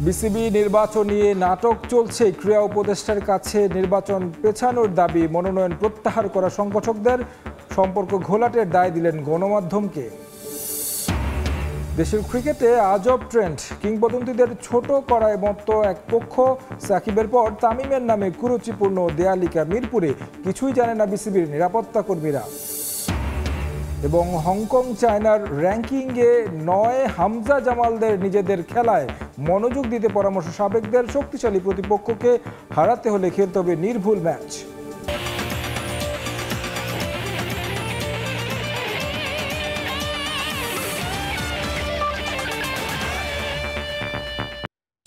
BCB নির্বাচন নিয়ে নাটক চলছে। ক্রীড়া উপদেষ্টার কাছে নির্বাচন পেছানোর দাবি, মনোনয়ন প্রত্যাহার করা সংগঠকদের, সম্পর্ক ঘোলাটের দায় দিলেন গণমাধ্যমকে। দেশের ক্রিকেটে আজব ট্রেন্ড, কিংবদন্তিদের ছোট করার মতো এক পক্ষ। সাকিবের পর তামিমের নামে কুরুচিপূর্ণ দেয়ালিকা মিরপুরে, কিছুই জানে না বিসিবির নিরাপত্তা কর্মীরা। এবং হংকং চায়নার র্যাঙ্কিংয়ে ৯ হামজা জামালদের নিজেদের খেলায় মনোযোগ দিতে পরামর্শ সাবেকদের। শক্তিশালী প্রতিপক্ষকে হারাতে হলে খেলতে হবে নির্ভুল ম্যাচ।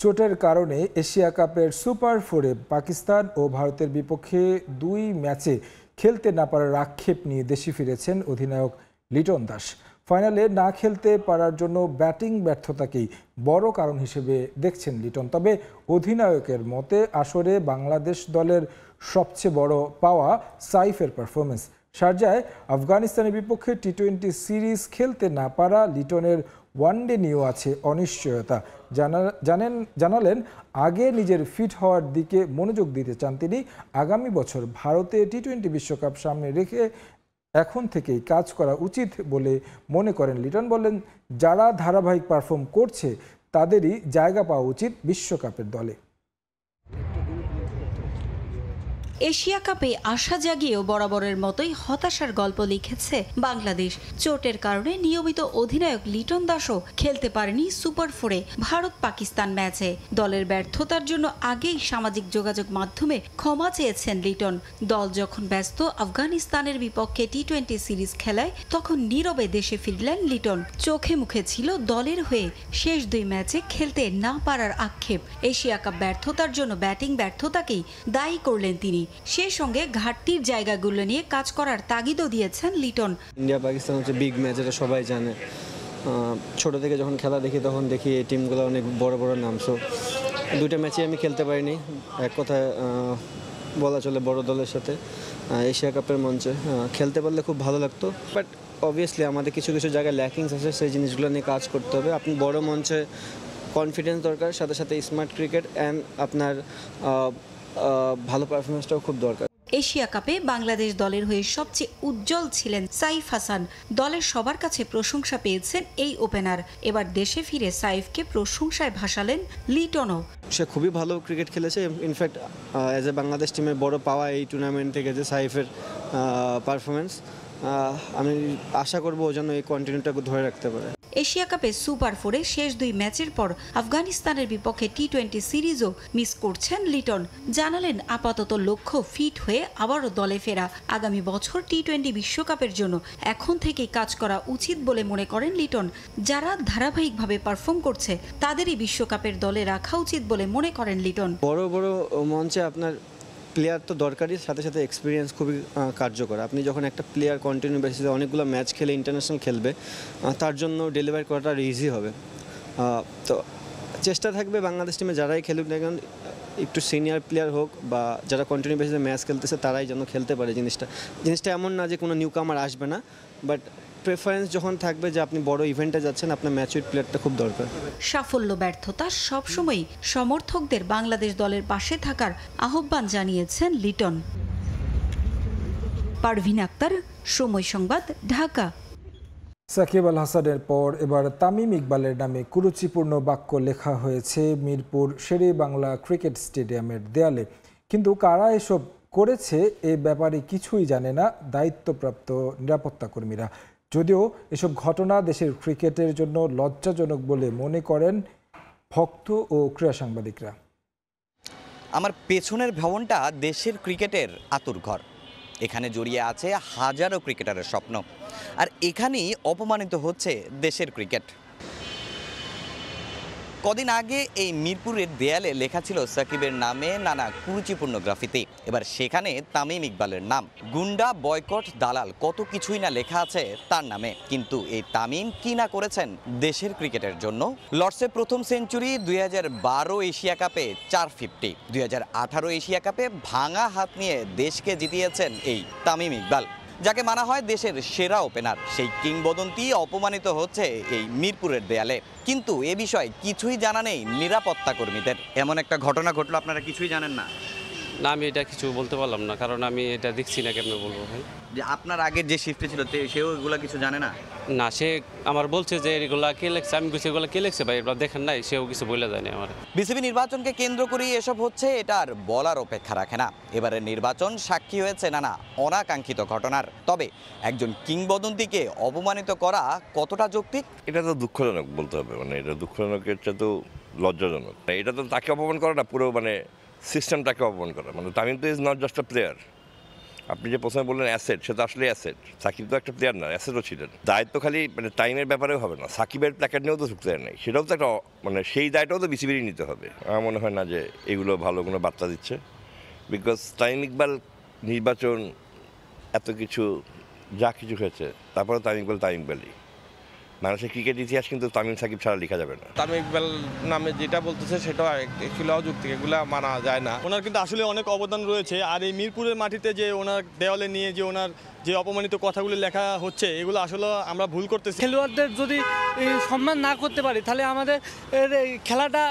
চোটের কারণে এশিয়া কাপের সুপার 4-এ পাকিস্তান ও ভারতের বিপক্ষে 2 ম্যাচে খেলতে না পারার আক্ষেপ নিয়ে দেশে ফিরেছেন অধিনায়ক লিটন দাস। ফাইনালে না খেলতে পারার জন্য ব্যাটিং ব্যর্থতাকেই বড় কারণ হিসেবে দেখছেন লিটন। তবে অধিনায়কের মতে আসরে বাংলাদেশ দলের সবচেয়ে বড় পাওয়া সাইফের পারফরমেন্স। শারজায় আফগানিস্তানের বিপক্ষে টি-20 সিরিজ খেলতে না পারা লিটনের ওয়ানডে নিয়েও আছে অনিশ্চয়তা। জানালেন আগে নিজের ফিট হওয়ার দিকে মনোযোগ দিতে চান তিনি। আগামী বছর ভারতে টি-20 বিশ্বকাপ সামনে রেখে এখন থেকেই কাজ করা উচিত বলে মনে করেন লিটন। বললেন, যারা ধারাবাহিক পারফর্ম করছে তাদেরই জায়গা পাওয়া উচিত বিশ্বকাপের দলে। এশিয়া কাপে আশা জাগিয়েও বরাবরের মতোই হতাশার গল্প লিখেছে বাংলাদেশ। চোটের কারণে নিয়মিত অধিনায়ক লিটন দাসও খেলতে পারেনি সুপার 4-এ ভারত পাকিস্তান ম্যাচে। দলের ব্যর্থতার জন্য আগেই সামাজিক যোগাযোগ মাধ্যমে ক্ষমা চেয়েছেন লিটন। দল যখন ব্যস্ত আফগানিস্তানের বিপক্ষে টি-20 সিরিজ খেলায়, তখন নীরবে দেশে ফিরলেন লিটন। চোখে মুখে ছিল দলের হয়ে শেষ 2 ম্যাচে খেলতে না পারার আক্ষেপ। এশিয়া কাপ ব্যর্থতার জন্য ব্যাটিং ব্যর্থতাকেই দায়ী করলেন তিনি। সেই সঙ্গে ঘাটতির জায়গাগুলো নিয়ে কাজ করার তাগিদও দিয়েছেন লিটন। ইন্ডিয়া পাকিস্তান হচ্ছে বিগ ম্যাচ, এটা সবাই জানে। ছোট থেকে যখন খেলা দেখি তখন দেখি এই টিমগুলো অনেক বড় বড় নাম। সো 2টা ম্যাচে আমি খেলতে পারিনি, এক কথায় বলা চলে বড় দলের সাথে এশিয়া কাপের মঞ্চে খেলতে পারলে খুব ভালো লাগতো। বাট অবভিয়াসলি আমাদের কিছু কিছু জায়গায় ল্যাকিংস আছে, সেই জিনিসগুলো নিয়ে কাজ করতে হবে। আপনি বড় মঞ্চে কনফিডেন্স দরকার, সাথে সাথে স্মার্ট ক্রিকেট অ্যান্ড আপনার ভালো পারফরমেন্সটাও খুব দরকার। এশিয়া কাপে বাংলাদেশ দলের হয়ে সবচেয়ে উজ্জ্বল ছিলেন সাইফ হাসান। দলের সবার কাছে প্রশংসা পেয়েছেন এই ওপেনার। এবার দেশে ফিরে সাইফকে প্রশংসায় ভাসালেন লিটনও। সে খুবই ভালো ক্রিকেট খেলেছে। ইনফ্যাক্ট অ্যাজ এ বাংলাদেশ টিমের বড় পাওয়া এই টুর্নামেন্ট থেকে যে সাইফের পারফরমেন্স, আমি আশা করব ও যেন এই কন্টিনিউটা ধরে রাখতে পারে। এশিয়া কাপে সুপার 4-এ শেষ 2 ম্যাচের পর আফগানিস্তানের বিপক্ষে টি-20 সিরিজও মিস করছেন লিটন। জানালেন আপাতত লক্ষ্য ফিট হয়ে আবারও দলে ফেরা। আগামী বছর টি-20 বিশ্বকাপের জন্য এখন থেকেই কাজ করা উচিত বলে মনে করেন লিটন। যারা ধারাবাহিকভাবে পারফর্ম করছে তাদেরই বিশ্বকাপের দলে রাখা উচিত বলে মনে করেন লিটন। বড় বড় মঞ্চে আপনার প্লেয়ার তো দরকারই, সাথে সাথে এক্সপিরিয়েন্স খুবই কার্যকর। আপনি যখন একটা প্লেয়ার কন্টিনিউ বেসিসে অনেকগুলো ম্যাচ খেলে ইন্টারন্যাশনাল খেলবে, তার জন্য ডেলিভারি করাটা আর ইজি হবে। তো চেষ্টা থাকবে বাংলাদেশ টিমে যারাই খেলুক না কেন, একটু সিনিয়র প্লেয়ার হোক বা যারা কন্টিনিউ বেসিসে ম্যাচ খেলতেছে তারাই যেন খেলতে পারে। জিনিসটা এমন না যে কোনো নিউ কামার আসবে না, বাট প্রেফারেন্স যখন থাকবে যে আপনি বড় ইভেন্টে যাচ্ছেন, আপনার ম্যাচুইড প্লেয়ারটা খুব দরকার। সাফল্য ব্যর্থতা সবসময় সমর্থকদের বাংলাদেশ দলের পাশে থাকার আহ্বান জানিয়েছেন লিটন। পারভিন আক্তার, সময় সংবাদ, ঢাকা। সাকিব আল হাসানের পর এবার তামিম ইকবালের নামে কুরুচিপূর্ণ বাক্য লেখা হয়েছে মিরপুর শেরে বাংলা ক্রিকেট স্টেডিয়ামের দেয়ালে। কিন্তু কারা এসব করেছে এ ব্যাপারে কিছুই জানে না দায়িত্বপ্রাপ্ত নিরাপত্তা কর্মীরা। যদিও এসব ঘটনা দেশের ক্রিকেটের জন্য লজ্জাজনক বলে মনে করেন ভক্ত ও ক্রীড়া সাংবাদিকরা। আমার পেছনের ভবনটা দেশের ক্রিকেটের আতুরঘর। এখানে জড়িয়ে আছে হাজারো ক্রিকেটারের স্বপ্ন, আর এখানেই অপমানিত হচ্ছে দেশের ক্রিকেট। কদিন আগে এই মিরপুরের দেয়ালে লেখা ছিল সাকিবের নামে নানা কুরুচিপূর্ণ গ্রাফিতি। এবার সেখানে তামিম ইকবালের নাম। গুন্ডা, বয়কট, দালাল, কত কিছুই না লেখা আছে তার নামে। কিন্তু এই তামিম কি না করেছেন দেশের ক্রিকেটের জন্য। লর্ডসে প্রথম সেঞ্চুরি, 2012 এশিয়া কাপে 450, 2018 এশিয়া কাপে ভাঙা হাত নিয়ে দেশকে জিতিয়েছেন এই তামিম ইকবাল। যাকে মানা হয় দেশের সেরা ওপেনার, সেই কিংবদন্তি অপমানিত হচ্ছে এই মিরপুরের দেয়ালে। কিন্তু এ বিষয়ে কিছুই জানা নেই নিরাপত্তা কর্মীদের। এমন একটা ঘটনা ঘটলো, আপনারা কিছুই জানেন না? না, আমি এটা কিছু বলতে পারলাম না, কারণ আমি এটা দেখছি না, কেমনে বলবো ভাই। যে আপনার আগের যে শিফটে ছিল সেও এগুলা কিছু জানে না? না, সে আমার বলছে যে এগুলা কে লেখছে, আমি কিছু এগুলো কে লেখছে ভাই, এবার দেখেন নাই, সেও কিছু বলে যায়নি আমার। বিসিবি নির্বাচনকে কেন্দ্র করেই এসব হচ্ছে, এটা আর বলার অপেক্ষা রাখে না। এবারের নির্বাচন সাক্ষী হয়েছে নানা অনাকাঙ্ক্ষিত ঘটনার। তবে একজন কিংবদন্তিকে অপমানিত করা কতটা যৌক্তিক? এটা তো দুঃখজনক বলতে হবে, মানে এটা দুঃখজনকের চেয়ে তো লজ্জাজনক। এটা তো তাকে অপমান করা না, পুরো মানে সিস্টেমটাকে অপমান করা। মানে তামিম তো is not just a player. আপনি যে প্রথমে বললেন অ্যাসেট, সে তো আসলে অ্যাসেট। সাকিব তো একটা প্লেয়ার না, অ্যাসেটও ছিলেন। দায়িত্ব খালি মানে টাইমের ব্যাপারেও হবে না, সাকিবের প্ল্যাকেট নিয়েও তো ঢুকতে নেই, সেটাও তো একটা মানে সেই দায়টাও তো বিসিবিরই নিতে হবে। আমার মনে হয় না যে এগুলো ভালো কোনো বার্তা দিচ্ছে, বিকজ তামিম ইকবাল নির্বাচন এত কিছু যা কিছু হয়েছে, তারপরে তামিম ইকবালই মানুষের ক্রিকেট ইতিহাস কিন্তু তামিম সাকিব ছাড়া লেখা যাবে না। তামিম ইকবাল নামে যেটা বলতেছে সেটাও অ্যাকচুয়ালি অযৌক্তিক, এগুলো মানা যায় না। ওনার কিন্তু আসলে অনেক অবদান রয়েছে, আর এই মিরপুরের মাটিতে যে ওনার দেওয়ালে নিয়ে যে ওনার যে অপমানিত কথাগুলি লেখা হচ্ছে, এগুলো আসলে আমরা ভুল করতেছি। খেলোয়াড়দের যদি সম্মান না করতে পারি, তাহলে আমাদের খেলাটা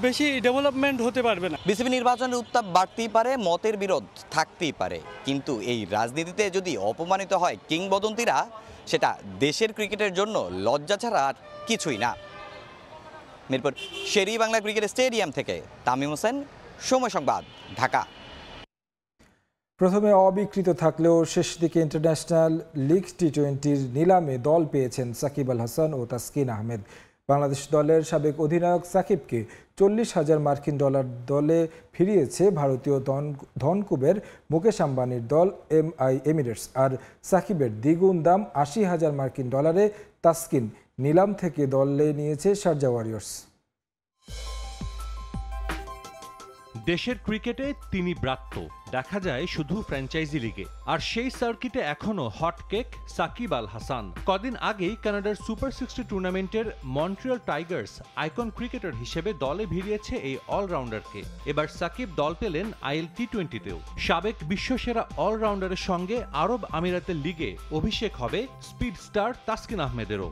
বেশি ডেভেলপমেন্ট হতে পারবে না। বিসিবি নির্বাচনের উত্তাপ বাড়তেই পারে, মতের বিরোধ থাকতেই পারে, কিন্তু এই রাজনীতিতে যদি অপমানিত হয় কিংবদন্তিরা, সেটা দেশের ক্রিকেটের জন্য লজ্জা ছাড়া আর কিছুই না। মিরপুর শের-ই-বাংলা ক্রিকেট স্টেডিয়াম থেকে তামিম হোসেন, সময় সংবাদ, ঢাকা। প্রথমে অবিকৃত থাকলেও শেষ দিকে ইন্টারন্যাশনাল লিগ টি-20-র নিলামে দল পেয়েছেন সাকিব আল হাসান ও তাসকিন আহমেদ। বাংলাদেশ দলের সাবেক অধিনায়ক সাকিবকে 40,000 মার্কিন ডলার দলে ফিরিয়েছে ভারতীয় ধনকুবের মুকেশ আম্বানির দল MI এমিরেটস। আর সাকিবের দ্বিগুণ দাম 80,000 মার্কিন ডলারে তাসকিন নিলাম থেকে দলে নিয়েছে শারজা ওয়ারিয়র্স। দেশের ক্রিকেটে তিনি ব্রাত্য দেখা যায় শুধু ফ্র্যাঞ্চাইজি লিগে, আর সেই সার্কিটে এখনও হটকেক সাকিব আল হাসান। কদিন আগেই কানাডার সুপার 60 টুর্নামেন্টের মন্ট্রিয়াল টাইগার্স আইকন ক্রিকেটার হিসেবে দলে ভিড়িয়েছে এই অলরাউন্ডারকে। এবার সাকিব দল পেলেন IL টি-20তেও। সাবেক বিশ্বসেরা অলরাউন্ডারের সঙ্গে আরব আমিরাতের লিগে অভিষেক হবে স্পিড স্টার তাসকিন আহমেদেরও।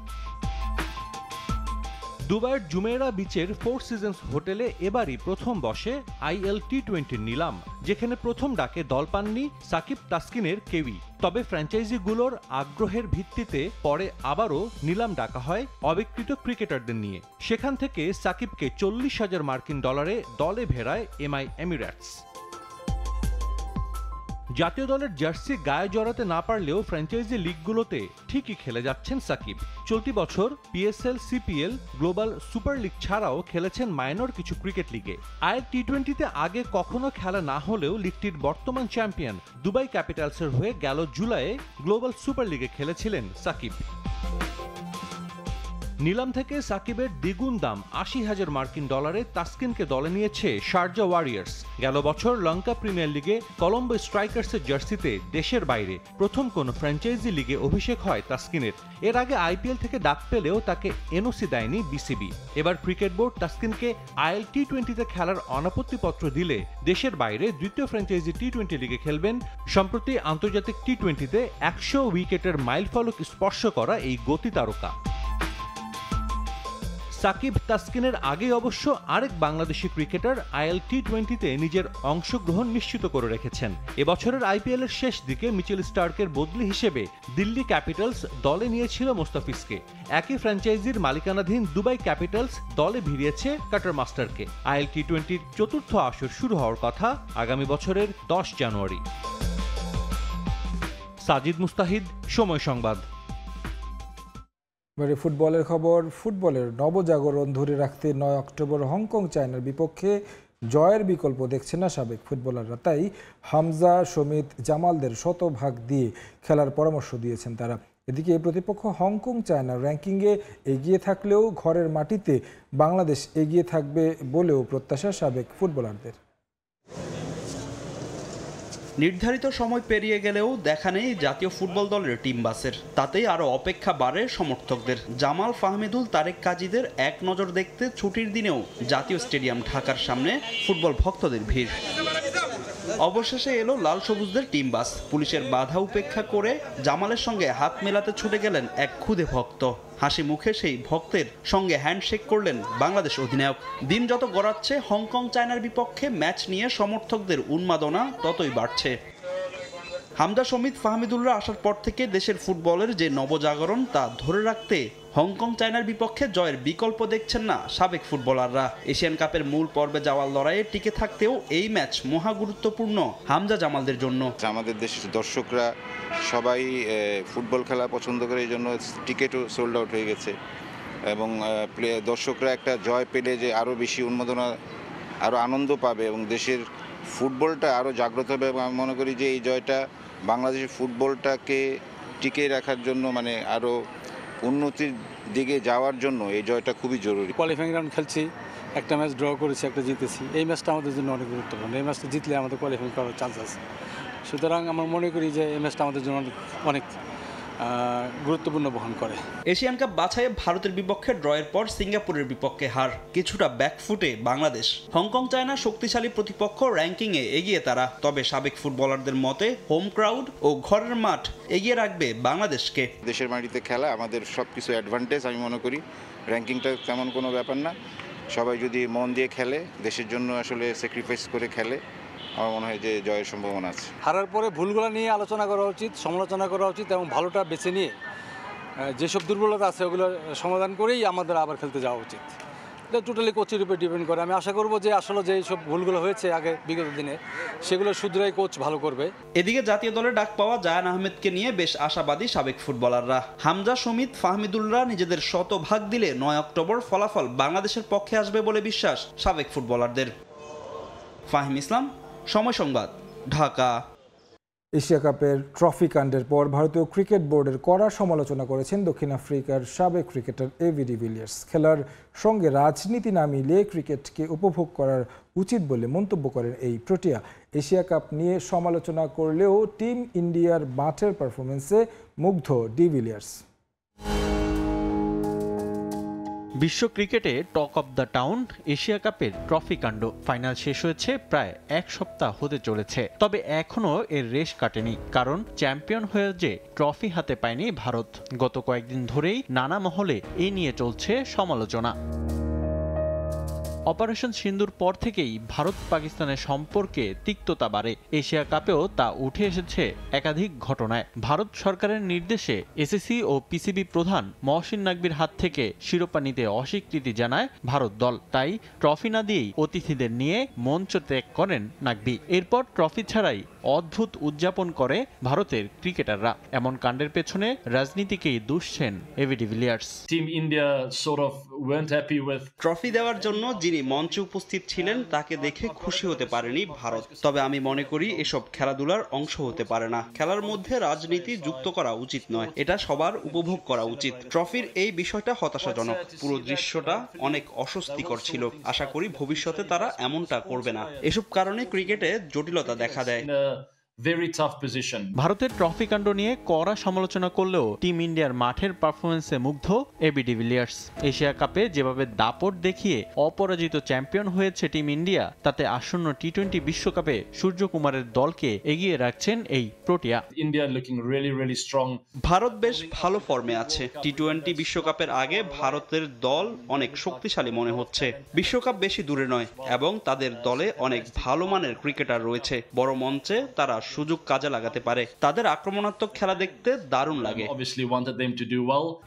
দুবাইয়ের জুমেরা বিচের 4 সিজনস হোটেলে এবারই প্রথম বসে IL টি-20 নিলাম, যেখানে প্রথম ডাকে দল পাননি সাকিব তাসকিনের কেউই। তবে ফ্র্যাঞ্চাইজিগুলোর আগ্রহের ভিত্তিতে পরে আবারও নিলাম ডাকা হয় অবিকৃত ক্রিকেটারদের নিয়ে। সেখান থেকে সাকিবকে 40,000 মার্কিন ডলারে দলে ভেড়ায় MI এমিরেটস। জাতীয় দলের জার্সি গায়ে জড়াতে না পারলেও ফ্র্যাঞ্চাইজি লিগগুলোতে ঠিকই খেলে যাচ্ছেন সাকিব। চলতি বছর PSL, CPL, global super league ছাড়াও খেলেছেন মাইনর কিছু ক্রিকেট লিগে। IL টি-20তে আগে কখনো খেলা না হলেও লিগটির বর্তমান চ্যাম্পিয়ন দুবাই ক্যাপিটালসের হয়ে গেল জুলাইয়ে গ্লোবাল সুপার লিগে খেলেছিলেন সাকিব। নিলাম থেকে সাকিবের দ্বিগুণ দাম 80,000 মার্কিন ডলারে তাসকিনকে দলে নিয়েছে শারজা ওয়ারিয়র্স। গেল বছর লঙ্কা প্রিমিয়ার লিগে কলম্বো স্ট্রাইকার্সের জার্সিতে দেশের বাইরে প্রথম কোনো ফ্র্যাঞ্চাইজি লিগে অভিষেক হয় তাসকিনের। এর আগে IPL থেকে ডাক পেলেও তাকে NOC দেয়নি বিসিবি। এবার ক্রিকেট বোর্ড তাসকিনকে IL টি-20তে খেলার অনাপত্তিপত্র দিলে দেশের বাইরে দ্বিতীয় ফ্র্যাঞ্চাইজি টি-20 লিগে খেলবেন। সম্প্রতি আন্তর্জাতিক টি-20তে 100 উইকেটের মাইলফলক স্পর্শ করা এই গতি তারকা। সাকিব তাসকিনের আগে অবশ্য আরেক বাংলাদেশি ক্রিকেটার IL টি-20তে নিজের অংশগ্রহণ নিশ্চিত করে রেখেছেন। এবছরের IPL এর শেষ দিকে মিচেল স্টার্কের বদলি হিসেবে দিল্লি ক্যাপিটালস দলে নিয়েছিল মোস্তাফিজকে। একই ফ্র্যাঞ্চাইজির মালিকানাধীন দুবাই ক্যাপিটালস দলে ভিড়িয়েছে কাটার মাস্টারকে। IL টি-20র চতুর্থ আসর শুরু হওয়ার কথা আগামী বছরের 10 জানুয়ারি। সাজিদ মুস্তাহিদ, সময় সংবাদ। এবারে ফুটবলের খবর। ফুটবলের নবজাগরণ ধরে রাখতে 9 অক্টোবর হংকং চায়নার বিপক্ষে জয়ের বিকল্প দেখছে না সাবেক ফুটবলাররা। তাই হামজা, সমিত, জামালদের শতভাগ দিয়ে খেলার পরামর্শ দিয়েছেন তারা। এদিকে প্রতিপক্ষ হংকং চায়নার র্যাঙ্কিংয়ে এগিয়ে থাকলেও ঘরের মাটিতে বাংলাদেশ এগিয়ে থাকবে বলেও প্রত্যাশা সাবেক ফুটবলারদের। নির্ধারিত সময় পেরিয়ে গেলেও দেখা নেই জাতীয় ফুটবল দলের টিম বাসের। তাতেই আরও অপেক্ষা বাড়ে সমর্থকদের। জামাল, ফাহমিদুল, তারেক কাজীদের এক নজর দেখতে ছুটির দিনেও জাতীয় স্টেডিয়াম ঢাকার সামনে ফুটবল ভক্তদের ভিড়। অবশেষে এলো লাল সবুজদের টিম বাস। পুলিশের বাধা উপেক্ষা করে জামালের সঙ্গে হাত মেলাতে ছুটে গেলেন এক ক্ষুদে ভক্ত। হাসি মুখে সেই ভক্তের সঙ্গে হ্যান্ডশেক করলেন বাংলাদেশ অধিনায়ক। দিন যত গড়াচ্ছে হংকং চায়নার বিপক্ষে ম্যাচ নিয়ে সমর্থকদের উন্মাদনা ততই বাড়ছে। হামজা শমিত ফাহমিদুলরা আসার পর থেকে দেশের ফুটবলের যে নবজাগরণ তা ধরে রাখতে হংকং চায়নার বিপক্ষে জয়ের বিকল্প দেখছেন না সাবেক ফুটবলাররা। এশিয়ান কাপের মূল পর্বে যাওয়ার লড়াইয়ে টিকে থাকতেও এই ম্যাচ মহা গুরুত্বপূর্ণ হামজা জামালদের জন্য। আমাদের দেশের দর্শকরা সবাই ফুটবল খেলা পছন্দ করে, এই জন্য টিকিটও সোল্ড আউট হয়ে গেছে এবং দর্শকরা একটা জয় পেলে যে আরও বেশি উন্মাদনা, আরও আনন্দ পাবে এবং দেশের ফুটবলটা আরও জাগ্রত হবে। এবং আমি মনে করি যে এই জয়টা বাংলাদেশের ফুটবলটাকে টিকিয়ে রাখার জন্য, মানে আরও উন্নতির দিকে যাওয়ার জন্য এই জয়টা খুবই জরুরি। কোয়ালিফাইং রাউন্ড খেলছি, একটা ম্যাচ ড্র করেছি, একটা জিতেছি। এই ম্যাচটা আমাদের জন্য অনেক গুরুত্বপূর্ণ। এই ম্যাচটা জিতলে আমাদের কোয়ালিফাইং করার চান্স আছে। সুতরাং আমরা মনে করি যে এই ম্যাচটা আমাদের জন্য অনেক গুরুত্বপূর্ণ বহন করে। এশিয়ান কাপ বাছাইয়ে ভারতের বিপক্ষে ড্রয়ের পর সিঙ্গাপুরের বিপক্ষে হার, কিছুটা ব্যাকফুটে বাংলাদেশ। হংকং চায়না শক্তিশালী প্রতিপক্ষ, র্যাঙ্কিংয়ে এগিয়ে তারা। তবে সাবেক ফুটবলারদের মতে হোম ক্রাউড ও ঘরের মাঠ এগিয়ে রাখবে বাংলাদেশকে। দেশের মাটিতে খেলা আমাদের সব কিছু অ্যাডভান্টেজ। আমি মনে করি র্যাঙ্কিংটা তেমন কোনো ব্যাপার না। সবাই যদি মন দিয়ে খেলে, দেশের জন্য আসলে স্যাক্রিফাইস করে খেলে, আমার মনে হয় যে জয়ের সম্ভাবনা আছে। হারার পরে ভুলগুলো নিয়ে আলোচনা করা উচিত, সমালোচনা করা উচিত এবং ভালোটা বেছে নিয়ে যেসব দুর্বলতা আছে ওগুলো সমাধান করেই আমাদের আবার খেলতে যাওয়া উচিত। এটা টোটালি কোচের উপরে ডিপেন্ড করে। আমি আশা করব যে আসলে যে সব ভুলগুলো হয়েছে আগে বিগত দিনে সেগুলো শুধরাই কোচ ভালো করবে। এদিকে জাতীয় দলে ডাক পাওয়া জায়ান আহমেদকে নিয়ে বেশ আশাবাদী সাবেক ফুটবলাররা। হামজা শমিত ফাহমিদুলরা নিজেদের শতভাগ দিলে 9 অক্টোবর ফলাফল বাংলাদেশের পক্ষে আসবে বলে বিশ্বাস সাবেক ফুটবলারদের। ফাহিম ইসলাম, সময় সংবাদ, ঢাকা। এশিয়া কাপের ট্রফি কাণ্ডের পর ভারতীয় ক্রিকেট বোর্ডের কড়া সমালোচনা করেছেন দক্ষিণ আফ্রিকার সাবেক ক্রিকেটার এবি ডিভিলিয়ার্স। খেলার সঙ্গে রাজনীতি না মিলিয়ে ক্রিকেটকে উপভোগ করার উচিত বলে মন্তব্য করেন এই প্রোটিয়া। এশিয়া কাপ নিয়ে সমালোচনা করলেও টিম ইন্ডিয়ার মাঠের পারফরমেন্সে মুগ্ধ ডিভিলিয়ার্স। বিশ্ব ক্রিকেটে talk of the town Asia কাপের ট্রফি কাণ্ড। ফাইনাল শেষ হয়েছে প্রায় এক সপ্তাহ হতে চলেছে, তবে এখনো এর রেশ কাটেনি। কারণ চ্যাম্পিয়ন হয়ে যে ট্রফি হাতে পায়নি ভারত। গত কয়েকদিন ধরেই নানা মহলে এই নিয়ে চলছে সমালোচনা। অপারেশন সিন্দুর পর থেকেই ভারত পাকিস্তানের সম্পর্কে তিক্ততা বাড়ে। এশিয়া কাপেও তা উঠে এসেছে একাধিক ঘটনায়। ভারত সরকারের নির্দেশে এসিসি ও পিসিবি প্রধান মহসিন নাকভির হাত থেকে শিরোপা নিতে অস্বীকৃতি জানায় ভারত দল। তাই ট্রফি না দিয়েই অতিথিদের নিয়ে মঞ্চ ত্যাগ করেন নাকভি। এরপর ট্রফি ছাড়াই অদ্ভুত উদযাপন করে ভারতের ক্রিকেটাররা। এমন কাণ্ডের পেছনে রাজনীতিকেই দুষছেন AB de Villiers. Team India sort of weren't happy with trophy দেওয়ার জন্য যিনি মঞ্চে উপস্থিত ছিলেন তাকে দেখে খুশি হতে পারেনি ভারত। তবে আমি মনে করি এসব খেলাধুলার অংশ হতে পারে না। খেলার মধ্যে রাজনীতি যুক্ত করা উচিত নয়, এটা সবার উপভোগ করা উচিত। ট্রফির এই বিষয়টা হতাশাজনক। পুরো দৃশ্যটা অনেক অস্বস্তিকর ছিল। আশা করি ভবিষ্যতে তারা এমনটা করবে না। এসব কারণে ক্রিকেটে জটিলতা দেখা দেয়। very tough position. ভারতের ট্রফি কাণ্ড নিয়ে কড়া সমালোচনা করলেও টিম ইন্ডিয়ার মাঠের পারফরমেন্সে মুগ্ধ এবি ডিভিলিয়ার্স। এশিয়া কাপে যেভাবে দাপট দেখিয়ে অপরাজিত চ্যাম্পিয়ন হয়েছে টিম ইন্ডিয়া, তাতে আসন্ন টি-20 বিশ্বকাপে সূর্যকুমারের দলকে এগিয়ে রাখছেন এই Protea. India looking really really strong. Bharat বেশ ভালো ফর্মে আছে। টি-20 বিশ্বকাপের আগে ভারতের দল অনেক শক্তিশালী মনে হচ্ছে। বিশ্বকাপ বেশি দূরে নয় এবং তাদের দলে অনেক ভালো মানের ক্রিকেটার রয়েছে। বড় মঞ্চে তারা সুযোগ কাজে লাগাতে পারে। তাদের আক্রমণাত্মক খেলা দেখতে দারুণ লাগে।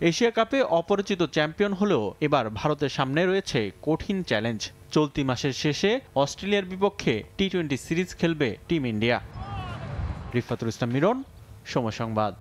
এশিয়া কাপে অপরিচিত চ্যাম্পিয়ন হলেও এবার ভারতের সামনে রয়েছে কঠিন চ্যালেঞ্জ। চলতি মাসের শেষে অস্ট্রেলিয়ার বিপক্ষে টি-20 সিরিজ খেলবে টিম ইন্ডিয়া। রিফাতুল ইসলাম মিরন, সময় সংবাদ।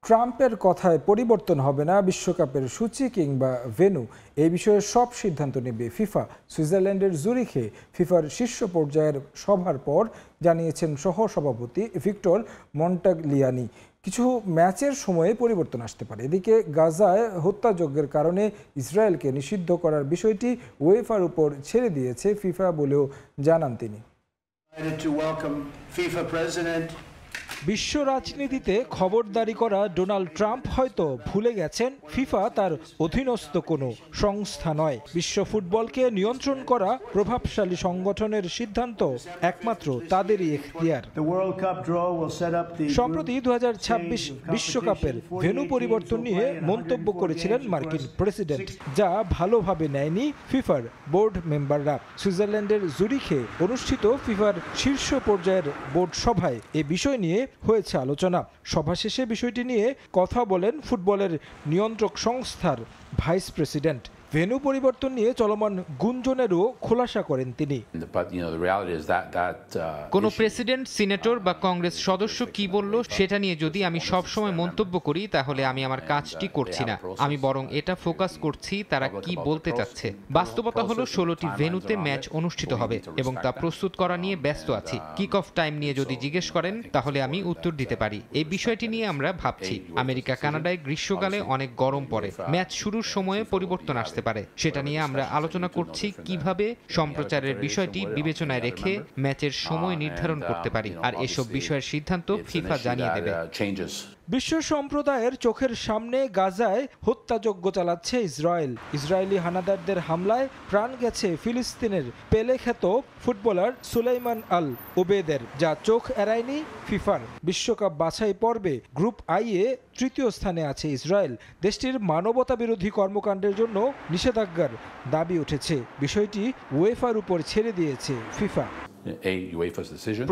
ট্রাম্পের কথায় পরিবর্তন হবে না বিশ্বকাপের সূচি কিংবা ভেন্যু, এই বিষয়ে সব সিদ্ধান্ত নেবে ফিফা। সুইজারল্যান্ডের জুরিখে ফিফার শীর্ষ পর্যায়ের সভার পর জানিয়েছেন সহ সভাপতি ভিক্টর মন্টাগলিয়ানি। কিছু ম্যাচের সময়ে পরিবর্তন আসতে পারে। এদিকে গাজায় হত্যাযজ্ঞের কারণে ইসরায়েলকে নিষিদ্ধ করার বিষয়টি উয়েফার উপর ছেড়ে দিয়েছে ফিফা বলেও জানান তিনি। বিশ্ব রাজনীতিতে খবরদারি করা ডোনাল্ড ট্রাম্প হয়তো ভুলে গেছেন ফিফা তার অধীনস্থ কোনো সংস্থা নয়। বিশ্ব ফুটবলকে নিয়ন্ত্রণ করা প্রভাবশালী সংগঠনের সিদ্ধান্ত একমাত্র তাদেরই এখতিয়ার। সম্প্রতি 2026 বিশ্বকাপের ভেন্যু পরিবর্তন নিয়ে মন্তব্য করেছিলেন মার্কিন প্রেসিডেন্ট, যা ভালোভাবে নেয়নি ফিফার বোর্ড মেম্বাররা। সুইজারল্যান্ডের জুরিখে অনুষ্ঠিত ফিফার শীর্ষ পর্যায়ের বোর্ড সভায় এ বিষয় নিয়ে হয়েছে আলোচনা। সভা শেষে বিষয়টি নিয়ে কথা বলেন ফুটবলের নিয়ন্ত্রক সংস্থার ভাইস প্রেসিডেন্ট। ভেন্যু পরিবর্তন নিয়ে চলমান গুঞ্জনেরও খোলাসা করেন তিনি। কোনো প্রেসিডেন্ট, সিনেটর বা কংগ্রেস সদস্য কি বলল সেটা নিয়ে যদি আমি সব সময় মন্তব্য করি তাহলে আমি আমার কাজটি করছি না। আমি বরং এটা ফোকাস করছি তারা কি বলতে চাচ্ছে। বাস্তবতা হলো 16টি ভেন্যুতে ম্যাচ অনুষ্ঠিত হবে এবং তা প্রস্তুত করা নিয়ে ব্যস্ত আছি। কিক অফ টাইম নিয়ে যদি জিজ্ঞেস করেন তাহলে আমি উত্তর দিতে পারি। এই বিষয়টি নিয়ে আমরা ভাবছি। আমেরিকা, কানাডায় গ্রীষ্মকালে অনেক গরম পড়ে, ম্যাচ শুরুর সময়ে পরিবর্তন আসতে পারে। সেটা নিয়ে আমরা আলোচনা করছি কিভাবে সম্প্রচারের বিষয়টি বিবেচনায় রেখে ম্যাচের সময় নির্ধারণ করতে পারি, আর এসব বিষয়ের সিদ্ধান্ত ফিফা জানিয়ে দেবে। বিশ্ব সম্প্রদায়ের চোখের সামনে গাজায় হত্যাযজ্ঞ চালাচ্ছে ইসরায়েল। ইসরায়েলি হানাদারদের হামলায় প্রাণ গেছে ফিলিস্তিনের পেলে খ্যাত ফুটবলার সুলাইমান আল ওবেদের, যা চোখ এড়ায়নি ফিফার। বিশ্বকাপ বাছাই পর্বে গ্রুপ আইয়ে তৃতীয় স্থানে আছে ইসরায়েল। দেশটির মানবতা বিরোধী কর্মকাণ্ডের জন্য নিষেধাজ্ঞার দাবি উঠেছে। বিষয়টি উয়েফার উপর ছেড়ে দিয়েছে ফিফা।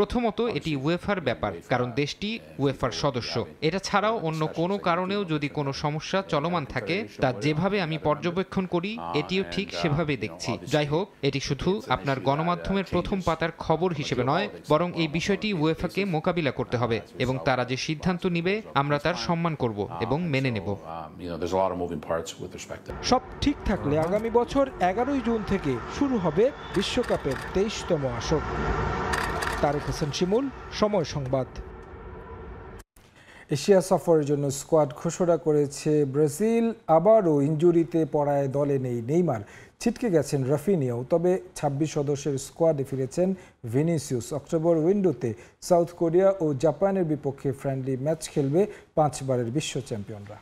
প্রথমত এটি উয়েফার ব্যাপার, কারণ দেশটি উয়েফার সদস্য। এটা ছাড়াও অন্য কোনো কারণেও যদি কোনো সমস্যা চলমান থাকে, তা যেভাবে আমি পর্যবেক্ষণ করি এটিও ঠিক সেভাবে দেখছি। যাই হোক, এটি শুধু আপনার গণমাধ্যমের প্রথম পাতার খবর হিসেবে নয়, বরং এই বিষয়টি উয়েফাকে মোকাবিলা করতে হবে এবং তারা যে সিদ্ধান্ত নিবে আমরা তার সম্মান করব এবং মেনে নেব। সব ঠিক থাকলে আগামী বছর 11 জুন থেকে শুরু হবে বিশ্বকাপের 23তম আসর। তারেক হাসান শিমুল, সময় সংবাদ। এশিয়া সফরের জন্য স্কোয়াড ঘোষণা করেছে ব্রাজিল। আবারও ইনজুরিতে পড়ায় দলে নেই নেইমার, ছিটকে গেছেন রাফিনিয়াও। তবে 26 সদস্যের স্কোয়াডে ফিরেছেন ভিনিসিয়াস। অক্টোবর উইন্ডোতে সাউথ কোরিয়া ও জাপানের বিপক্ষে ফ্রেন্ডলি ম্যাচ খেলবে 5 বারের বিশ্ব চ্যাম্পিয়নরা।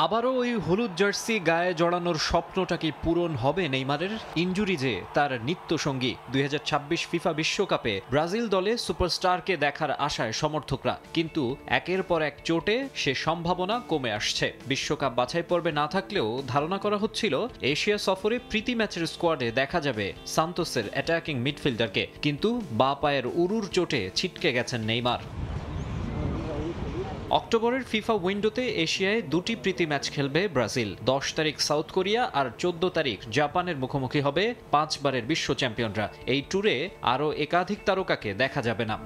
আবারও ওই হলুদ জার্সি গায়ে জড়ানোর স্বপ্নটা কি পূরণ হবে নেইমারের? ইনজুরি যে তার নিত্য সঙ্গী। 2026 ফিফা বিশ্বকাপে ব্রাজিল দলে সুপারস্টারকে দেখার আশায় সমর্থকরা, কিন্তু একের পর এক চোটে সে সম্ভাবনা কমে আসছে। বিশ্বকাপ বাছাই পর্বে না থাকলেও ধারণা করা হচ্ছিল এশিয়া সফরে প্রীতি ম্যাচের স্কোয়াডে দেখা যাবে সান্তোসের অ্যাটাকিং মিডফিল্ডারকে, কিন্তু বাঁ পায়ের উরুর চোটে ছিটকে গেছেন নেইমার। অক্টোবরের ফিফা উইন্ডোতে এশিয়ায় 2টি প্রীতি ম্যাচ খেলবে ব্রাজিল। 10 তারিখ সাউথ কোরিয়া আর 14 তারিখ জাপানের মুখোমুখি হবে 5 বারের বিশ্ব চ্যাম্পিয়নরা। এই ট্যুরে আরও একাধিক তারকাকে দেখা যাবে না।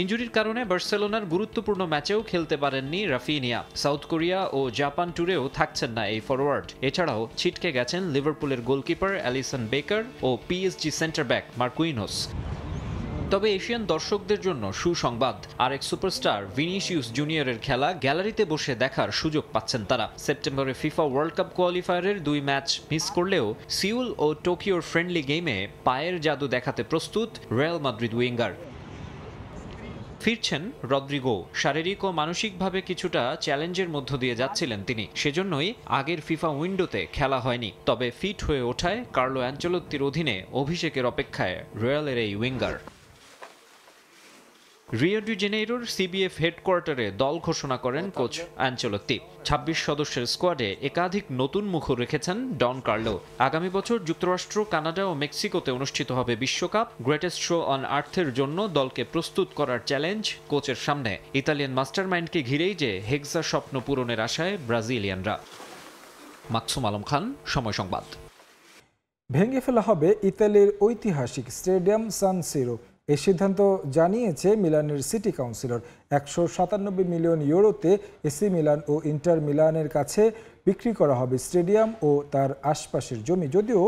ইনজুরির কারণে বার্সেলোনার গুরুত্বপূর্ণ ম্যাচেও খেলতে পারেননি রাফিনিয়া। সাউথ কোরিয়া ও জাপান ট্যুরেও থাকছেন না এই ফরওয়ার্ড। এছাড়াও ছিটকে গেছেন লিভারপুলের গোলকিপার অ্যালিসন বেকার ও পিএসজি সেন্টার ব্যাক মার্কুইনোস। তবে এশিয়ান দর্শকদের জন্য সুসংবাদ, আরেক সুপারস্টার ভিনিসিয়াস জুনিয়রের খেলা গ্যালারিতে বসে দেখার সুযোগ পাচ্ছেন তারা। সেপ্টেম্বরে ফিফা ওয়ার্ল্ড কাপ কোয়ালিফায়ারের 2 ম্যাচ মিস করলেও সিউল ও টোকিওর ফ্রেন্ডলি গেমে পায়ের জাদু দেখাতে প্রস্তুত রিয়াল মাদ্রিদ উইঙ্গার। ফিরছেন রদ্রিগো। শারীরিক ও মানসিকভাবে কিছুটা চ্যালেঞ্জের মধ্য দিয়ে যাচ্ছিলেন তিনি, সেজন্যই আগের ফিফা উইন্ডোতে খেলা হয়নি। তবে ফিট হয়ে ওঠায় কার্লো অ্যাঞ্চেলোত্তির অধীনে অভিষেকের অপেক্ষায় রিয়ালের এই উইঙ্গার। রিও ডি জেনেইরোর সিবিএফ হেডকোয়ার্টারে দল ঘোষণা করেন কোচ অ্যাঞ্চেলোত্তি। 26 সদস্যের স্কোয়াডে একাধিক নতুন মুখ রেখেছেন ডন কার্লো। আগামী বছর যুক্তরাষ্ট্র, কানাডা ও মেক্সিকোতে অনুষ্ঠিত হবে বিশ্বকাপ। গ্রেটেস্ট শো অন আর্থের জন্য দলকে প্রস্তুত করার চ্যালেঞ্জ কোচের সামনে। ইতালিয়ান মাস্টারমাইন্ডকে ঘিরেই যে হেক্সা স্বপ্ন পূরণের আশায় ব্রাজিলিয়ানরা। মাকসুম আলম খান, সময় সংবাদ। ভেঙে ফেলা হবে ইতালির ঐতিহাসিক স্টেডিয়াম সান সিরো। এই সিদ্ধান্ত জানিয়েছে মিলানের সিটি কাউন্সিলর। 197 মিলিয়ন ইউরোতে এসি মিলান ও ইন্টার মিলানের কাছে বিক্রি করা হবে স্টেডিয়াম ও তার আশপাশের জমি। যদিও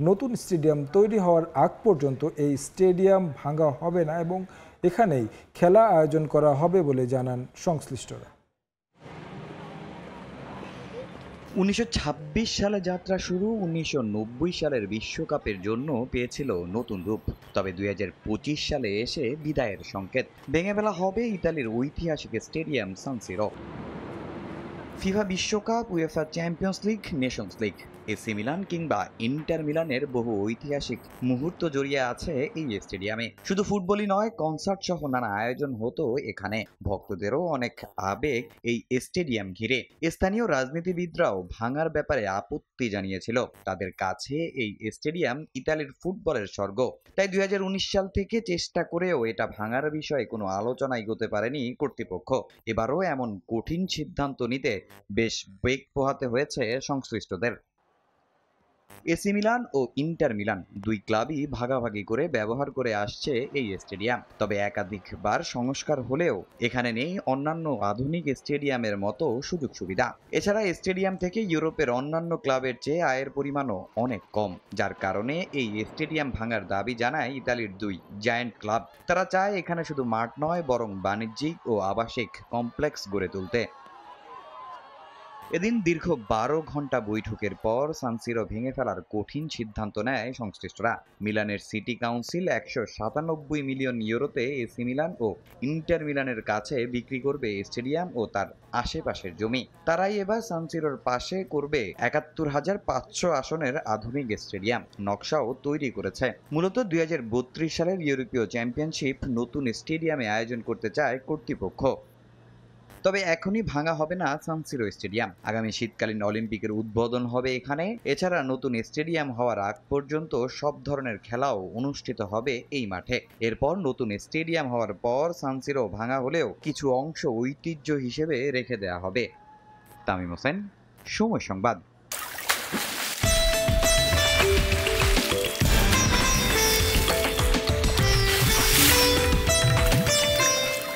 নতুন স্টেডিয়াম তৈরি হওয়ার আগ পর্যন্ত এই স্টেডিয়াম ভাঙা হবে না এবং এখানেই খেলা আয়োজন করা হবে বলে জানান সংশ্লিষ্টরা। 1926 সালে যাত্রা শুরু 1990 সালের বিশ্বকাপের জন্য পেয়েছিল নতুন রূপ, তবে 2025 সালে এসে বিদায়ের সংকেত। ভেঙে ফেলা হবে ইতালির ঐতিহাসিক স্টেডিয়াম সান সিরো। ফিফা বিশ্বকাপ, UEFA champions league, Nations league, AC Milan কিংবা ইন্টার মিলানের বহু ঐতিহাসিক মুহূর্ত জড়িয়ে আছে এই স্টেডিয়ামে। শুধু ফুটবলই নয়, কনসার্ট সহ নানা আয়োজন হতো এখানে। ভক্তদেরও অনেক আবেগ এই স্টেডিয়াম ঘিরে। স্থানীয় রাজনীতিবিদরাও ভাঙার ব্যাপারে আপত্তি জানিয়েছিল। তাদের কাছে এই স্টেডিয়াম ইতালির ফুটবলের স্বর্গ। তাই 2019 সাল থেকে চেষ্টা করেও এটা ভাঙার বিষয়ে কোনো আলোচনা এগোতে পারেনি কর্তৃপক্ষ। এবারও এমন কঠিন সিদ্ধান্ত নিতে বেশ বেগ পোহাতে হয়েছে সংশ্লিষ্টদের। এসি মিলান ও ইন্টার মিলান দুই ক্লাবই ভাগাভাগি করে ব্যবহার করে আসছে এই স্টেডিয়াম। তবে একাধিকবার সংস্কার হলেও এখানে নেই অন্যান্য আধুনিক স্টেডিয়ামের মতো সুযোগ সুবিধা। এছাড়া স্টেডিয়াম থেকে ইউরোপের অন্যান্য ক্লাবের চেয়ে আয়ের পরিমাণও অনেক কম, যার কারণে এই স্টেডিয়াম ভাঙার দাবি জানায় ইতালির দুই জায়ান্ট ক্লাব। তারা চায় এখানে শুধু মাঠ নয়, বরং বাণিজ্যিক ও আবাসিক কমপ্লেক্স গড়ে তুলতে। এদিন দীর্ঘ 12 ঘন্টা বৈঠকের পর সান সিরো ভেঙে ফেলার কঠিন সিদ্ধান্ত নেয় সংশ্লিষ্টরা। মিলানের সিটি কাউন্সিল 197 মিলিয়ন ইউরোতে এসি মিলান ও ইন্টার মিলানের কাছে বিক্রি করবে স্টেডিয়াম ও তার আশেপাশের জমি। তারাই এবার সান সিরোর পাশে করবে 71,500 আসনের আধুনিক স্টেডিয়াম। নকশাও তৈরি করেছে। মূলত 2032 সালের ইউরোপীয় চ্যাম্পিয়নশিপ নতুন স্টেডিয়ামে আয়োজন করতে চায় কর্তৃপক্ষ। তবে এখনই ভাঙা হবে না সান সিরো স্টেডিয়াম। আগামী শীতকালীন অলিম্পিকের উদ্বোধন হবে এখানে। এছাড়া নতুন স্টেডিয়াম হওয়ার আগ পর্যন্ত সব ধরনের খেলাও অনুষ্ঠিত হবে এই মাঠে। এরপর নতুন স্টেডিয়াম হওয়ার পর সান সিরো ভাঙা হলেও কিছু অংশ ঐতিহ্য হিসেবে রেখে দেওয়া হবে। তামিম হোসেন, সময় সংবাদ।